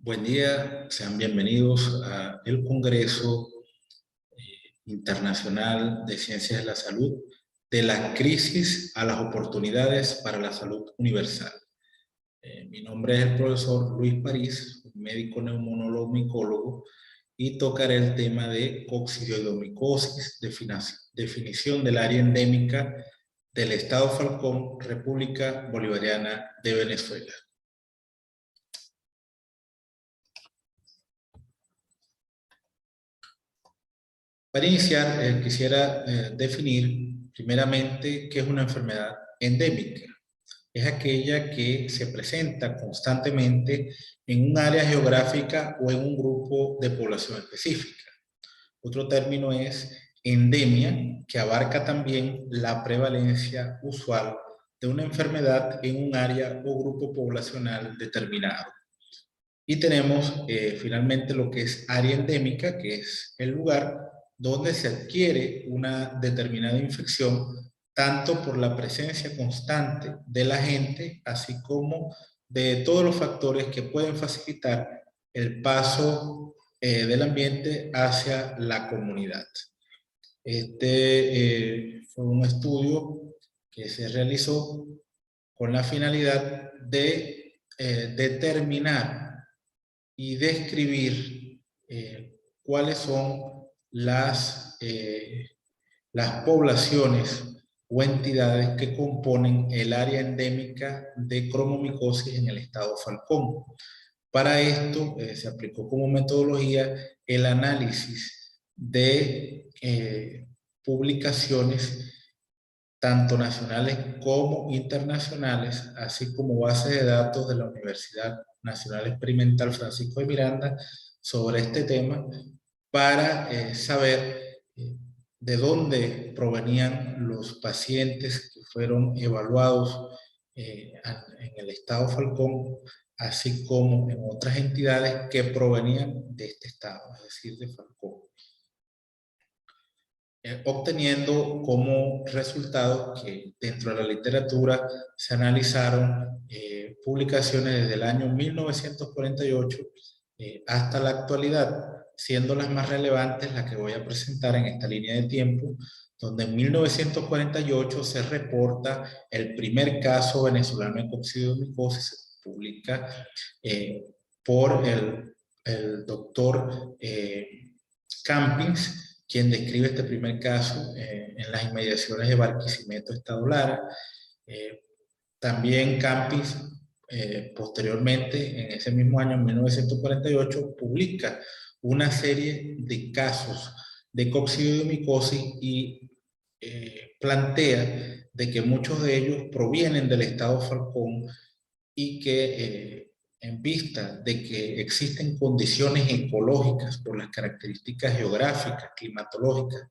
Buen día, sean bienvenidos al Congreso Internacional de Ciencias de la Salud, de la crisis a las oportunidades para la salud universal. Mi nombre es el profesor Luis París, médico neumonólogo micólogo, y tocaré el tema de coccidioidomicosis, definición del área endémica del Estado Falcón, República Bolivariana de Venezuela. Para iniciar, quisiera definir primeramente qué es una enfermedad endémica. Es aquella que se presenta constantemente en un área geográfica o en un grupo de población específica. Otro término es endemia, que abarca también la prevalencia usual de una enfermedad en un área o grupo poblacional determinado. Y tenemos finalmente lo que es área endémica, que es el lugar donde se adquiere una determinada infección, tanto por la presencia constante del agente, así como de todos los factores que pueden facilitar el paso del ambiente hacia la comunidad. Este fue un estudio que se realizó con la finalidad de determinar y describir cuáles son las poblaciones o entidades que componen el área endémica de cromomicosis en el estado Falcón. Para esto se aplicó como metodología el análisis de publicaciones tanto nacionales como internacionales, así como bases de datos de la Universidad Nacional Experimental Francisco de Miranda sobre este tema, para saber de dónde provenían los pacientes que fueron evaluados en el estado Falcón, así como en otras entidades que provenían de este estado, es decir, de Falcón. Obteniendo como resultado que dentro de la literatura se analizaron publicaciones desde el año 1948 hasta la actualidad, siendo las más relevantes las que voy a presentar en esta línea de tiempo, donde en 1948 se reporta el primer caso venezolano de coccidiomicosis, se publica por el doctor Campins, quien describe este primer caso en las inmediaciones de Barquisimeto, Estado Lara. También Campins, posteriormente, en ese mismo año, en 1948, publica una serie de casos de coccidiomicosis y plantea de que muchos de ellos provienen del estado Falcón y que en vista de que existen condiciones ecológicas por las características geográficas, climatológicas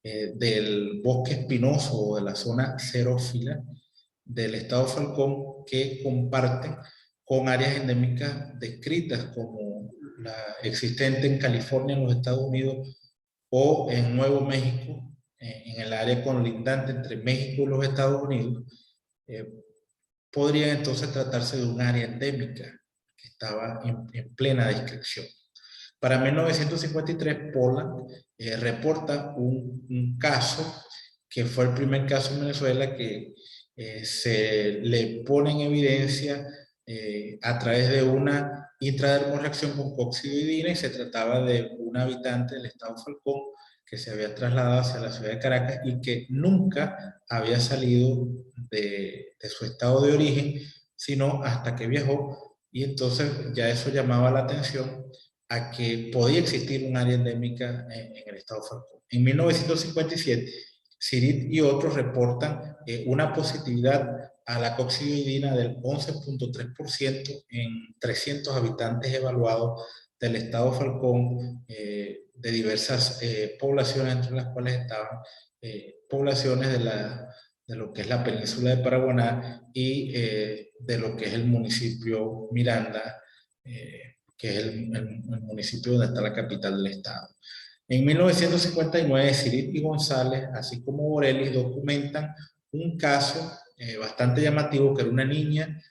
del bosque espinoso o de la zona xerófila del estado Falcón, que comparten con áreas endémicas descritas como la existente en California, en los Estados Unidos, o en Nuevo México, en el área conlindante entre México y los Estados Unidos, podría entonces tratarse de un área endémica que estaba en plena descripción. Para 1953, Poland reporta un caso que fue el primer caso en Venezuela que se le pone en evidencia a través de una intradermorreacción con coccidioidina, y se trataba de un habitante del estado Falcón que se había trasladado hacia la ciudad de Caracas y que nunca había salido de su estado de origen, sino hasta que viajó, y entonces ya eso llamaba la atención a que podía existir un área endémica en el estado Falcón. En 1957, Sirit y otros reportan una positividad a la coccidioidina del 11.3% en 300 habitantes evaluados del estado Falcón, de diversas poblaciones, entre las cuales estaban poblaciones de lo que es la península de Paraguaná y de lo que es el municipio Miranda, que es el municipio donde está la capital del estado. En 1959, Sirit y González, así como Borelli, documentan un caso bastante llamativo, que era una niña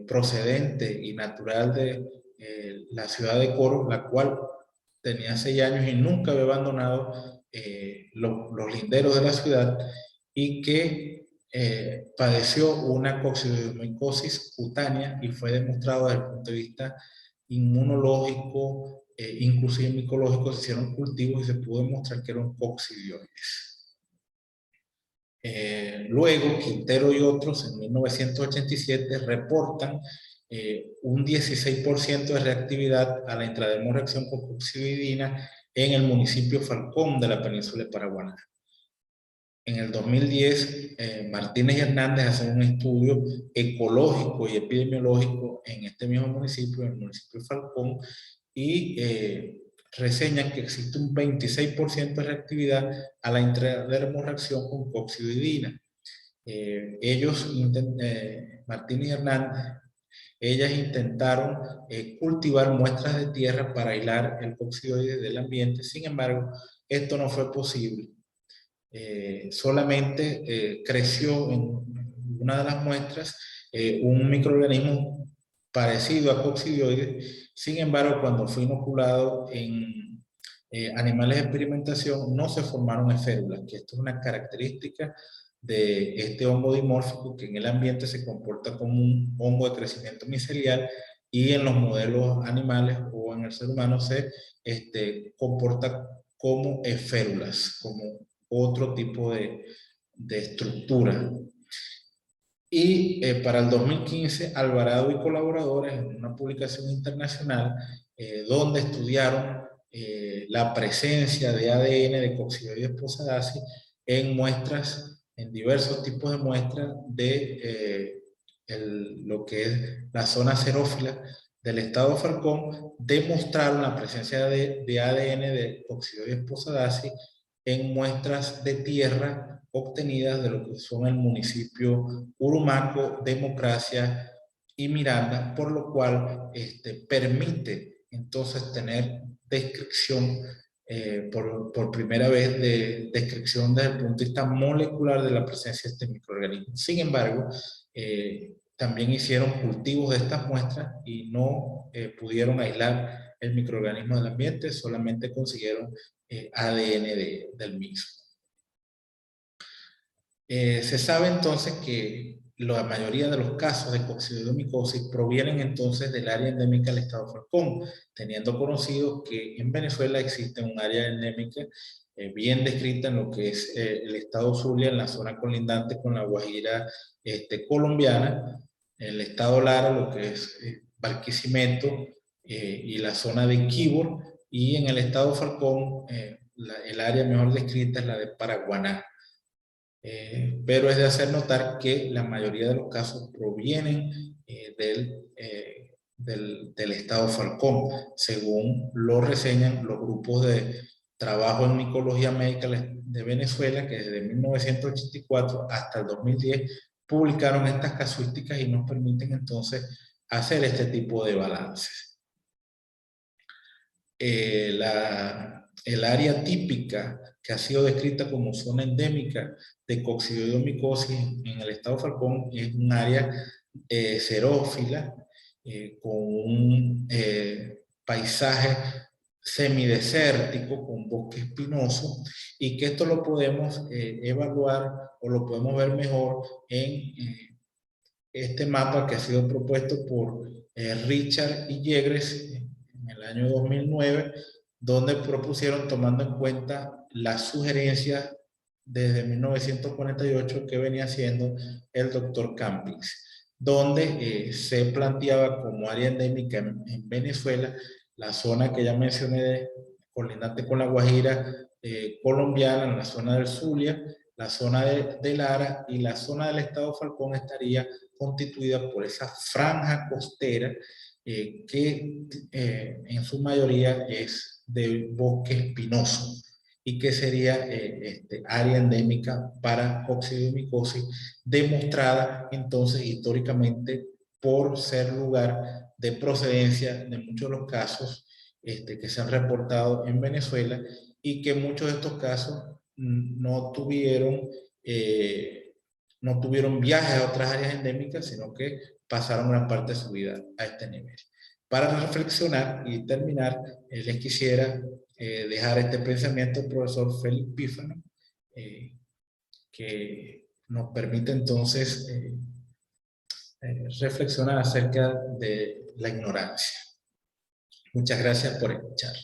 procedente y natural la ciudad de Coro, la cual tenía 6 años y nunca había abandonado los linderos de la ciudad, y que padeció una coccidiomicosis cutánea y fue demostrado desde el punto de vista inmunológico, inclusive micológico. Se hicieron cultivos y se pudo demostrar que era un coccidioides. Luego, Quintero y otros en 1987 reportan un 16% de reactividad a la intradermal con coccidioidina en el municipio Falcón de la península de Paraguaná. En el 2010, Martínez y Hernández hacen un estudio ecológico y epidemiológico en este mismo municipio, en el municipio de Falcón, y reseñan que existe un 26% de reactividad a la intradermorreacción con coccidioidina. Martínez y Hernández, ellas intentaron cultivar muestras de tierra para aislar el coccidioide del ambiente. Sin embargo, esto no fue posible. Solamente creció en una de las muestras un microorganismo parecido a coccidioides. Sin embargo, cuando fue inoculado en animales de experimentación, no se formaron esférulas, que esto es una característica de este hongo dimórfico, que en el ambiente se comporta como un hongo de crecimiento micelial, y en los modelos animales o en el ser humano se comporta como esférulas, como otro tipo de estructura. Y para el 2015, Alvarado y colaboradores, en una publicación internacional, donde estudiaron la presencia de ADN de coccidioides posadacea en muestras, en diversos tipos de muestras de lo que es la zona xerófila del estado Falcón, demostraron la presencia de ADN de coccidioides posadacea en muestras de tierra obtenidas de lo que son el municipio Urumaco, Democracia y Miranda, por lo cual permite entonces tener descripción por primera vez, de descripción desde el punto de vista molecular de la presencia de este microorganismo. Sin embargo, también hicieron cultivos de estas muestras y no pudieron aislar el microorganismo del ambiente, solamente consiguieron ADN del mismo. Se sabe entonces que la mayoría de los casos de coccidiomicosis provienen entonces del área endémica del estado Falcón, teniendo conocido que en Venezuela existe un área endémica bien descrita en lo que es el estado Zulia, en la zona colindante con la Guajira colombiana, el estado Lara, lo que es Barquisimeto y la zona de Quibor, y en el estado Falcón el área mejor descrita es la de Paraguaná. Pero es de hacer notar que la mayoría de los casos provienen del estado Falcón, según lo reseñan los grupos de trabajo en micología médica de Venezuela, que desde 1984 hasta el 2010 publicaron estas casuísticas y nos permiten entonces hacer este tipo de balances. El área típica que ha sido descrita como zona endémica de coccidiomicosis en el estado Falcón es un área xerófila con un paisaje semidesértico con bosque espinoso, y que esto lo podemos evaluar o lo podemos ver mejor en este mapa que ha sido propuesto por Richard y Yegres en el año 2009, donde propusieron, tomando en cuenta las sugerencias desde 1948 que venía haciendo el doctor Campins, donde se planteaba como área endémica en Venezuela la zona que ya mencioné, colindante con la Guajira colombiana, la zona del Zulia, la zona de Lara, y la zona del estado Falcón estaría constituida por esa franja costera que en su mayoría es de bosque espinoso, y que sería área endémica para coccidiomicosis, demostrada entonces históricamente por ser lugar de procedencia de muchos de los casos que se han reportado en Venezuela, y que muchos de estos casos no tuvieron viajes a otras áreas endémicas, sino que pasaron gran parte de su vida a este nivel. Para reflexionar y terminar, les quisiera dejar este pensamiento del profesor Félix Pífano, que nos permite entonces reflexionar acerca de la ignorancia. Muchas gracias por escuchar.